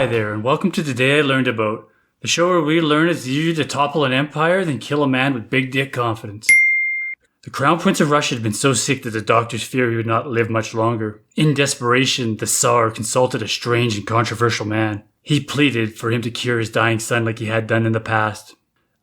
Hi there, and welcome to The Day I Learned About, the show where we learn it's easier to topple an empire than kill a man with big dick confidence. The Crown Prince of Russia had been so sick that the doctors feared he would not live much longer. In desperation, the Tsar consulted a strange and controversial man. He pleaded for him to cure his dying son like he had done in the past.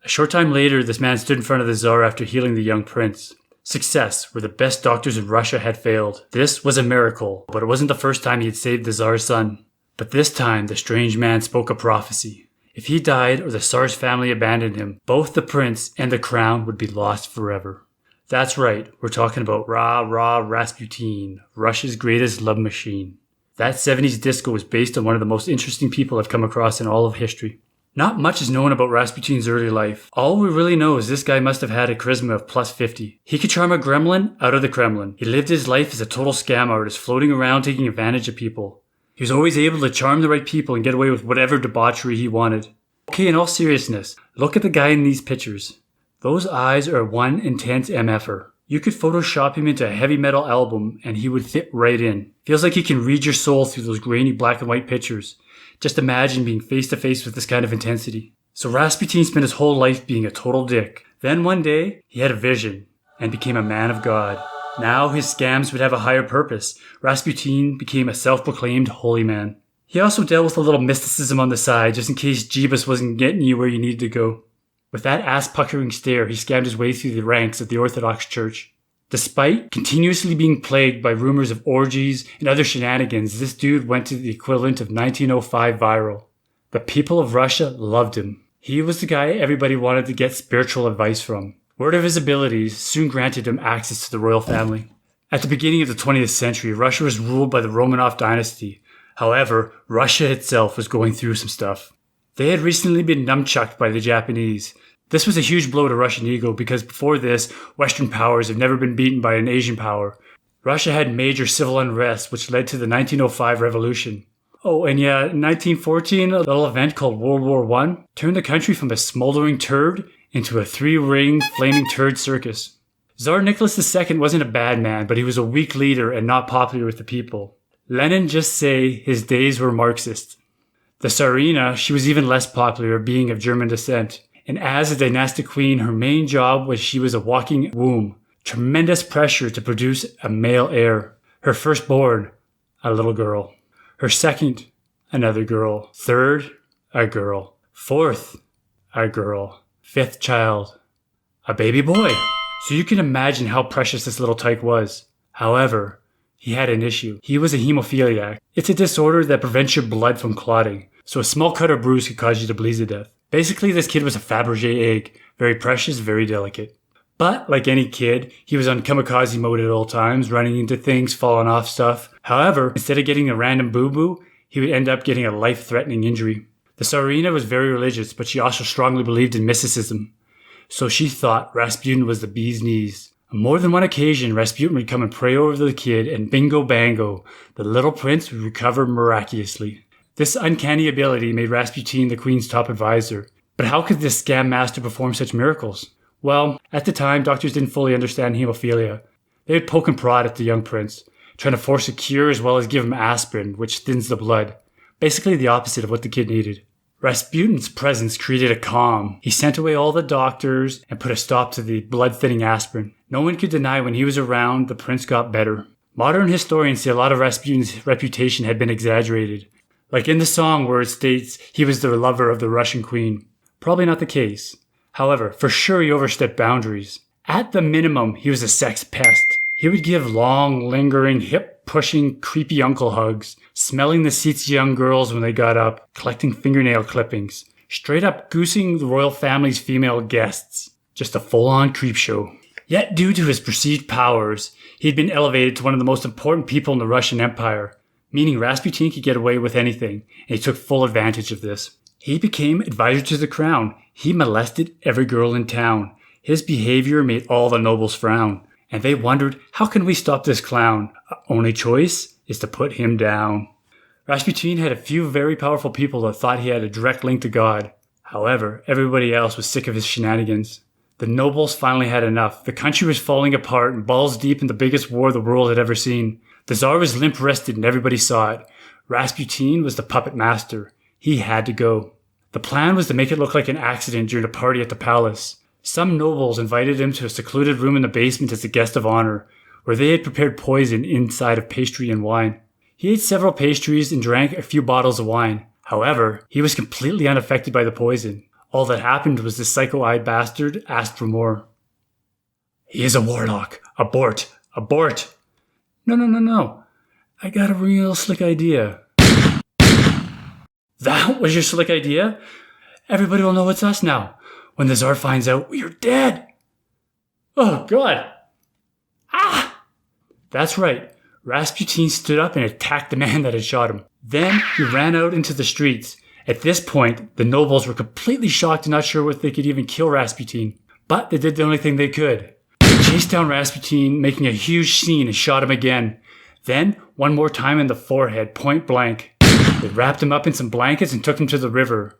A short time later, this man stood in front of the Tsar after healing the young prince. Success, where the best doctors in Russia had failed. This was a miracle, but it wasn't the first time he had saved the Tsar's son. But this time, the strange man spoke a prophecy. If he died or the Tsar's family abandoned him, both the prince and the crown would be lost forever. That's right, we're talking about Rasputin, Russia's greatest love machine. That 70s disco was based on one of the most interesting people I've come across in all of history. Not much is known about Rasputin's early life. All we really know is this guy must have had a charisma of plus 50. He could charm a gremlin out of the Kremlin. He lived his life as a total scam artist, floating around taking advantage of people. He was always able to charm the right people and get away with whatever debauchery he wanted. Okay, in all seriousness, look at the guy in these pictures. Those eyes are one intense MFer. You could Photoshop him into a heavy metal album and he would fit right in. Feels like he can read your soul through those grainy black and white pictures. Just imagine being face to face with this kind of intensity. So Rasputin spent his whole life being a total dick. Then one day, he had a vision and became a man of God. Now his scams would have a higher purpose. Rasputin became a self-proclaimed holy man. He also dealt with a little mysticism on the side, just in case Jeebus wasn't getting you where you needed to go. With that ass-puckering stare, he scammed his way through the ranks of the Orthodox Church. Despite continuously being plagued by rumors of orgies and other shenanigans, this dude went to the equivalent of 1905 viral. The people of Russia loved him. He was the guy everybody wanted to get spiritual advice from. Word of his abilities soon granted him access to the royal family. At the beginning of the 20th century, Russia was ruled by the Romanov dynasty. However, Russia itself was going through some stuff. They had recently been nunchucked by the Japanese. This was a huge blow to Russian ego because before this, Western powers had never been beaten by an Asian power. Russia had major civil unrest, which led to the 1905 revolution. Oh, and yeah, in 1914, a little event called World War I turned the country from a smoldering turd into a three-ring flaming turd circus. Tsar Nicholas II wasn't a bad man, but he was a weak leader and not popular with the people. Lenin just say his days were Marxist. The Tsarina, she was even less popular, being of German descent. And as a dynastic queen, her main job was she was a walking womb. Tremendous pressure to produce a male heir. Her firstborn, a little girl. Her second, another girl. Third, a girl. Fourth, a girl. Fifth child, a baby boy. So you can imagine how precious this little tyke was. However, he had an issue. He was a hemophiliac. It's a disorder that prevents your blood from clotting. So a small cut or bruise could cause you to bleed to death. Basically, this kid was a Fabergé egg. Very precious, very delicate. But, like any kid, he was on kamikaze mode at all times, running into things, falling off stuff. However, instead of getting a random boo-boo, he would end up getting a life-threatening injury. The Tsarina was very religious, but she also strongly believed in mysticism. So she thought Rasputin was the bee's knees. On more than one occasion, Rasputin would come and pray over the kid, and bingo bango, the little prince would recover miraculously. This uncanny ability made Rasputin the queen's top advisor. But how could this scam master perform such miracles? Well, at the time, doctors didn't fully understand hemophilia. They would poke and prod at the young prince, trying to force a cure as well as give him aspirin, which thins the blood. Basically the opposite of what the kid needed. Rasputin's presence created a calm. He sent away all the doctors and put a stop to the blood-thinning aspirin. No one could deny when he was around, the prince got better. Modern historians say a lot of Rasputin's reputation had been exaggerated. Like in the song where it states he was the lover of the Russian queen. Probably not the case. However, for sure he overstepped boundaries. At the minimum, he was a sex pest. He would give long, lingering, hip-pushing, creepy uncle hugs, smelling the seats of young girls when they got up, collecting fingernail clippings, straight up goosing the royal family's female guests. Just a full-on creep show. Yet due to his perceived powers, he had been elevated to one of the most important people in the Russian Empire. Meaning Rasputin could get away with anything, and he took full advantage of this. He became advisor to the crown. He molested every girl in town. His behavior made all the nobles frown, and they wondered, how can we stop this clown? Only choice is to put him down. Rasputin had a few very powerful people that thought he had a direct link to God. However, everybody else was sick of his shenanigans. The nobles finally had enough. The country was falling apart and balls deep in the biggest war the world had ever seen. The Tsar was limp-wristed and everybody saw it. Rasputin was the puppet master. He had to go. The plan was to make it look like an accident during a party at the palace. Some nobles invited him to a secluded room in the basement as a guest of honor, where they had prepared poison inside of pastry and wine. He ate several pastries and drank a few bottles of wine. However, he was completely unaffected by the poison. All that happened was the psycho-eyed bastard asked for more. He is a warlock. Abort! Abort! No. I got a real slick idea. That was your slick idea? Everybody will know it's us now. When the Tsar finds out, we are dead. Oh, God. Ah! That's right. Rasputin stood up and attacked the man that had shot him. Then he ran out into the streets. At this point, the nobles were completely shocked and not sure if they could even kill Rasputin. But they did the only thing they could. They chased down Rasputin, making a huge scene, and shot him again. Then, one more time in the forehead, point blank. They wrapped him up in some blankets and took him to the river.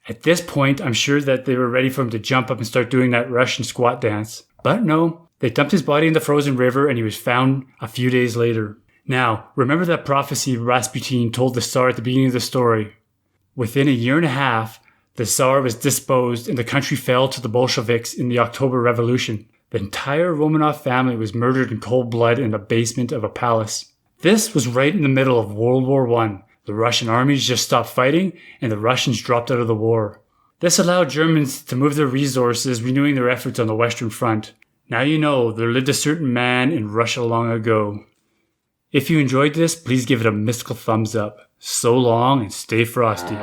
At this point, I'm sure that they were ready for him to jump up and start doing that Russian squat dance. But no, they dumped his body in the frozen river and he was found a few days later. Now, remember that prophecy Rasputin told the Tsar at the beginning of the story? Within a year and a half, the Tsar was disposed and the country fell to the Bolsheviks in the October Revolution. The entire Romanov family was murdered in cold blood in the basement of a palace. This was right in the middle of World War I. The Russian armies just stopped fighting, and the Russians dropped out of the war. This allowed Germans to move their resources, renewing their efforts on the Western Front. Now you know there lived a certain man in Russia long ago. If you enjoyed this, please give it a mystical thumbs up. So long and stay frosty.